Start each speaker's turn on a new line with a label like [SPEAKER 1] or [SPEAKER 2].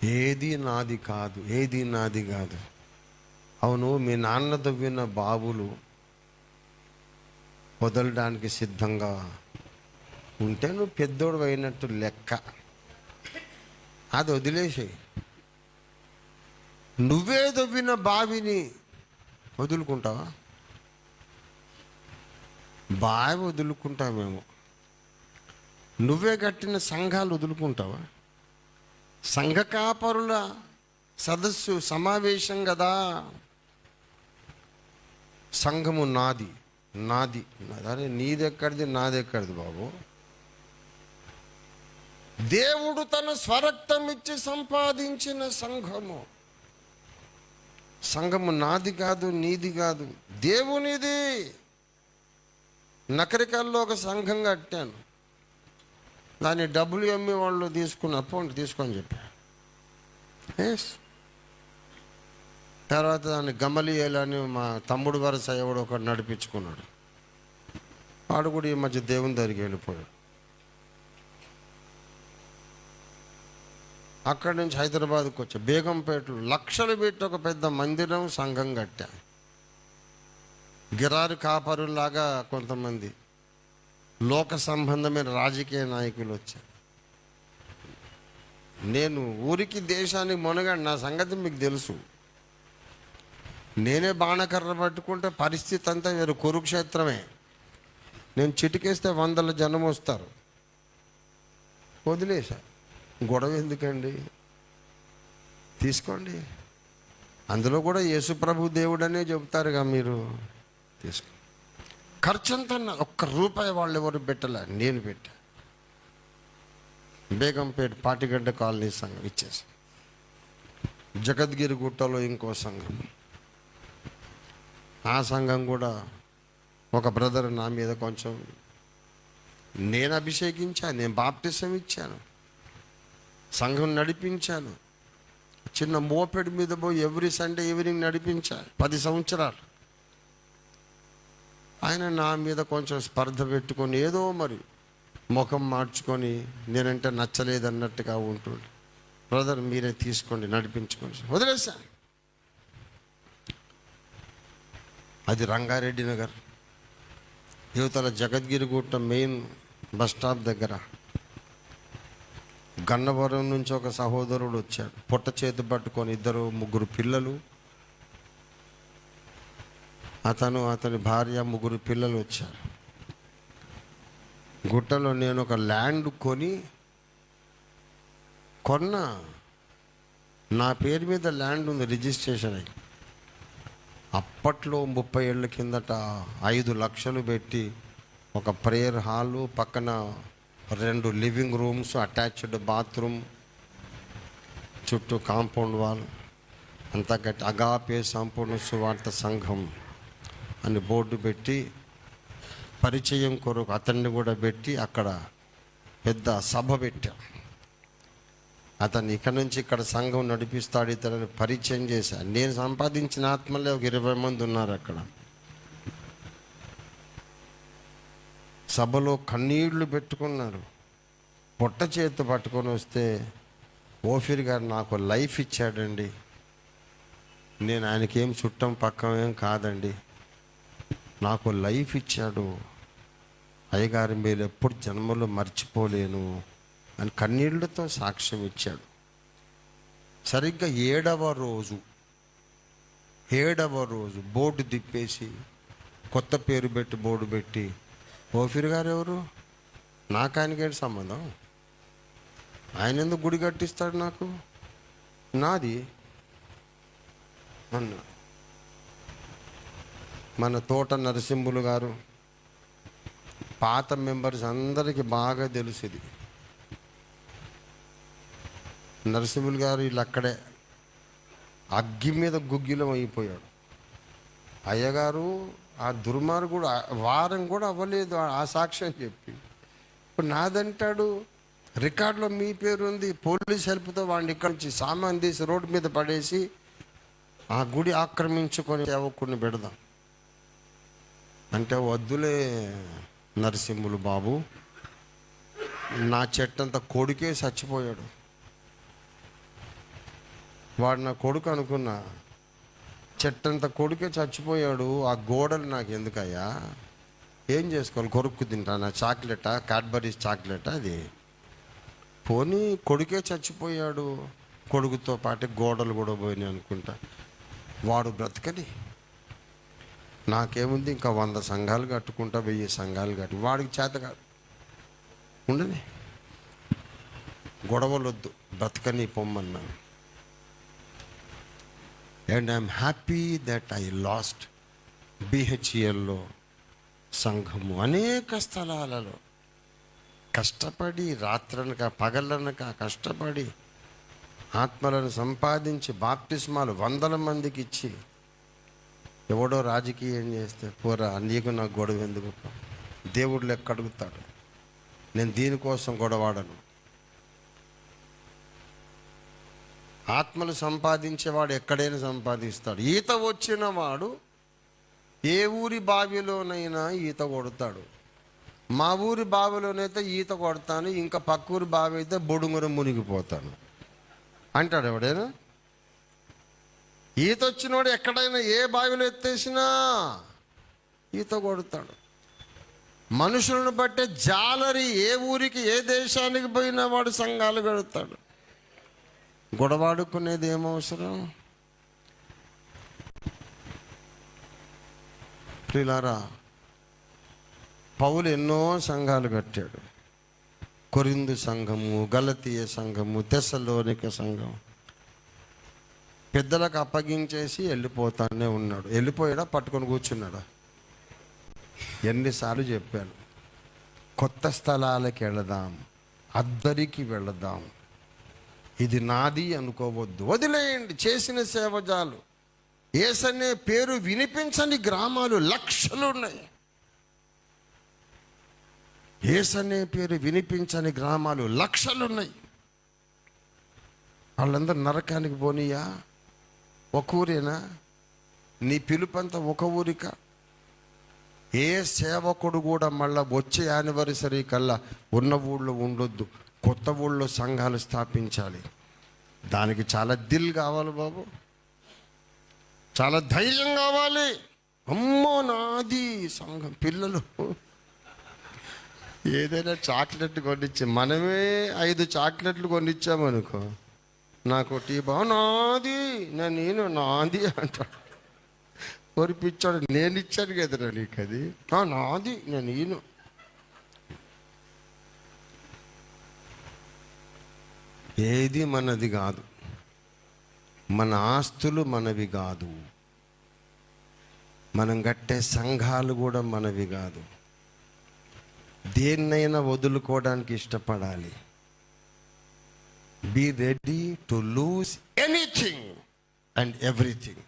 [SPEAKER 1] ఏది నాది కాదు, ఏది నాది కాదు. అవును, మీ నాన్న దవ్విన బావులు వదలడానికి సిద్ధంగా ఉంటే నువ్వు పెద్దోడు అయినట్టు లెక్క. అది వదిలేసేయి. నువ్వే దవ్విన బావిని వదులుకుంటావా? బావి వదులుకుంటామేమో, నువ్వే కట్టిన సంఘాలు వదులుకుంటావా? సంఘ కాపరుల సదస్సు సమావేశం కదా. సంఘము నాది నాది అరే నీదెక్కడిది నాదెక్కడిది బాబు? దేవుడు తన స్వరక్తం ఇచ్చి సంపాదించిన సంఘము. సంఘము నాది కాదు, నీది కాదు, దేవునిది. నకరికల్లో ఒక సంఘం కట్టాను, దాన్ని WME వాళ్ళు తీసుకొని చెప్పారు. తర్వాత దాన్ని గమలియేలని మా తమ్ముడు వరుస ఎవడు ఒకటి నడిపించుకున్నాడు. వాడు కూడా ఈ మధ్య దేవుని దగ్గరికి వెళ్ళిపోయాడు. అక్కడి నుంచి హైదరాబాద్కి వచ్చా. బేగంపేటలో లక్షలు పెట్టి ఒక పెద్ద మందిరం సంఘం కట్టా. గిరారు కాపరులాగా కొంతమంది లోక సంబంధమైన రాజకీయ నాయకులు వచ్చారు. నేను ఊరికి దేశానికి మునగాడు, నా సంగతి మీకు తెలుసు. నేనే బాణకర్ర పట్టుకుంటే పరిస్థితి అంతా వేరు, కురుక్షేత్రమే. నేను చిటికేస్తే 100 జనం వస్తారు. వదిలేసా, గొడవ ఎందుకండి, తీసుకోండి. అందులో కూడా యేసుప్రభు దేవుడనే చెబుతారుగా మీరు, తీసుకో. ఖర్చు అంతా ₹1 వాళ్ళు ఎవరు పెట్టలే, నేను పెట్టా. బేగంపేట పాటిగడ్డ కాలనీ సంఘం ఇచ్చేసి, జగద్గిరి గుట్టలో ఇంకో సంఘం, ఆ సంఘం కూడా ఒక బ్రదర్ నా మీద కొంచెం, నేను అభిషేకించాను, నేను బాప్టిజం ఇచ్చాను, సంఘం నడిపించాను. చిన్న మోపెడ్ మీద పోయి ఎవ్రీ సండే ఈవినింగ్ నడిపించాను 10 సంవత్సరాలు. ఆయన నా మీద కొంచెం స్పర్ధ పెట్టుకొని ఏదో మరి ముఖం మార్చుకొని నేనంటే నచ్చలేదన్నట్టుగా ఉంటుండే. బ్రదర్ మీరే తీసుకోండి, నడిపించుకోండి, వదిలేశాను. అది రంగారెడ్డి నగర్ యువతల జగద్గిరిగుట్ట మెయిన్ బస్ స్టాప్ దగ్గర. గన్నవరం నుంచి ఒక సహోదరుడు వచ్చాడు, పొట్ట చేతి పట్టుకొని, 2-3 పిల్లలు, అతని భార్య, 3 పిల్లలు వచ్చారు. గుట్టలో నేను ఒక ల్యాండ్ కొన్నా. నా పేరు మీద ల్యాండ్ ఉంది, రిజిస్ట్రేషన్ అయ్యి. అప్పట్లో 30 ఏళ్ళ కిందట 5 లక్షలు పెట్టి ఒక ప్రేయర్ హాలు, పక్కన 2 లివింగ్ రూమ్స్, అటాచ్డ్ బాత్రూమ్, చుట్టూ కాంపౌండ్ వాల్ అంతా కట్టి అగాపే సంపూర్ణ సువార్త సంఘం అని బోర్డు పెట్టి, పరిచయం కొరకు అతన్ని కూడా పెట్టి అక్కడ పెద్ద సభ పెట్టా. అతన్ని ఇక్కడ నుంచి ఇక్కడ సంఘం నడిపిస్తాడు ఇతరులని పరిచయం చేశా. నేను సంపాదించిన ఆత్మలే ఒక 20 మంది ఉన్నారు అక్కడ. సభలో కన్నీళ్లు పెట్టుకున్నారు. పొట్ట చేతి పట్టుకొని వస్తే, ఓఫీర్ గారు నాకు లైఫ్ ఇచ్చాడండి, నేను ఆయనకేం చుట్టం పక్కం ఏం కాదండి, నాకు లైఫ్ ఇచ్చాడు అయ్యగారు, మీరు ఎప్పుడు జన్మలో మర్చిపోలేను అని కన్నీళ్లతో సాక్ష్యం ఇచ్చాడు. సరిగ్గా 7వ రోజు బోర్డు తిప్పేసి కొత్త పేరు పెట్టి బోర్డు పెట్టి, ఓఫీర్ గారు ఎవరు, నాకు ఆయనకేంటి సంబంధం, ఆయన ఎందుకు గుడి కట్టిస్తాడు నాకు, నాది అన్నా. మన తోట నరసింహులు గారు, పాత మెంబర్స్ అందరికీ బాగా తెలుసు ఇది. నరసింహులు గారు వీళ్ళు అక్కడే అగ్గి మీద గుగ్గిలం అయిపోయాడు. అయ్యగారు ఆ దుర్మార్గుడు వారం కూడా అవ్వలేదు ఆ సాక్ష్యం చెప్పి. ఇప్పుడు నాదంటాడు, రికార్డులో మీ పేరు ఉంది, పోలీస్ హెల్ప్తో వాడిని ఇక్కడి నుంచి సామాన్ తీసి రోడ్డు మీద పడేసి ఆ గుడి ఆక్రమించుకొని సేవకుడిని పెడదాం అంటే, వద్దులే నరసింహులు బాబు, నా చెట్టంతా కొడుకే చచ్చిపోయాడు, వాడు నా కొడుకు అనుకున్నా, చెట్టంత కొడుకే చచ్చిపోయాడు, ఆ గోడలు నాకు ఎందుకయ్యా, ఏం చేసుకోవాలి, కొరుక్కు తింటానా, చాక్లెటా, క్యాడ్బరీస్ చాక్లెటా అది, పోనీ కొడుకే చచ్చిపోయాడు, కొడుకుతో పాటు గోడలు కూడా పోయినాయి అనుకుంటా. వాడు బ్రతకని, నాకేముంది, ఇంకా 100 సంఘాలు కట్టుకుంటా, 1000 సంఘాలు కట్టు, వాడికి చేత కాదు, ఉండని, గొడవలొద్దు, బ్రతకని పొమ్మన్నా. And I'm happy that I lost బిహెచ్ఎల్లో సంఘము. అనేక స్థలాలలో కష్టపడి, రాత్రనక పగలనక కష్టపడి ఆత్మలను సంపాదించి బాప్తిస్మాలు 100 మందికి ఇచ్చి, ఎవడో రాజకీయం చేస్తే పోరా నీకు నాకు గొడవ ఎందుకు, దేవుడు లెక్క అడుగుతాడు, నేను దీనికోసం గొడవాడను. ఆత్మలు సంపాదించేవాడు ఎక్కడైనా సంపాదిస్తాడు. ఈత వచ్చిన వాడు ఏ ఊరి బావిలోనైనా ఈత కొడతాడు. మా ఊరి బావిలోనైతే ఈత కొడతాను, ఇంకా పక్క ఊరి బావి అయితే బొడుగుర మునిగిపోతాను అంటాడు ఎవడైనా. ఈత వచ్చినవాడు ఎక్కడైనా ఏ బావిలో ఎత్తేసినా ఈత కొడతాడు. మనుషులను బట్టే జాలరి ఏ ఊరికి ఏ దేశానికి పోయినా వాడు సంఘాలు కడతాడు. గొడవాడుకునేది ఏమవసరం? ప్రియులారా, పౌలు ఎన్నో సంఘాలు కట్టాడు. కొరింథు సంఘము, గలతీయ సంఘము, తెస్సలోనిక సంఘం. పెద్దలకు అప్పగించేసి వెళ్ళిపోతానే ఉన్నాడు. వెళ్ళిపోయాడా, పట్టుకొని కూర్చున్నాడా? ఎన్నిసార్లు చెప్పాను, కొత్త స్థలాలకి వెళదాం, అద్దరికి వెళదాం, ఇది నాది అనుకోవద్దు, వదిలేయండి, చేసిన సేవ చాలు. యేసనే పేరు వినిపించని గ్రామాలు లక్షలు ఉన్నాయి. యేసనే పేరు వినిపించని గ్రామాలు లక్షలున్నాయి. వాళ్ళందరూ నరకానికి పోనీయా? ఒక ఊరేనా? నీ పిలుపంతా ఒక ఊరిక? ఏ సేవకుడు కూడా మళ్ళీ వచ్చే యానివర్సరీ కల్లా ఉన్న ఊళ్ళో ఉండొద్దు, కొత్త ఊళ్ళో సంఘాలు స్థాపించాలి. దానికి చాలా దిల్ కావాలి బాబు, చాలా ధైర్యం కావాలి. అమ్మో నాది సంఘం. పిల్లలు ఏదైనా చాక్లెట్ కొనిచ్చి, మనమే 5 చాక్లెట్లు కొనిచ్చామనుకో, నాకు టీ బావ నాది, నేను నాది అంటాడు. కొరిపిచ్చాడు, నేను ఇచ్చాను కదరా నీకు అది, నాది, నేను. ఏది మనది కాదు, మన ఆస్తులు మనవి కాదు, మనం కట్టే సంఘాలు కూడా మనవి కాదు. దేన్నైనా వదులుకోవడానికి ఇష్టపడాలి. Be ready to lose anything and everything.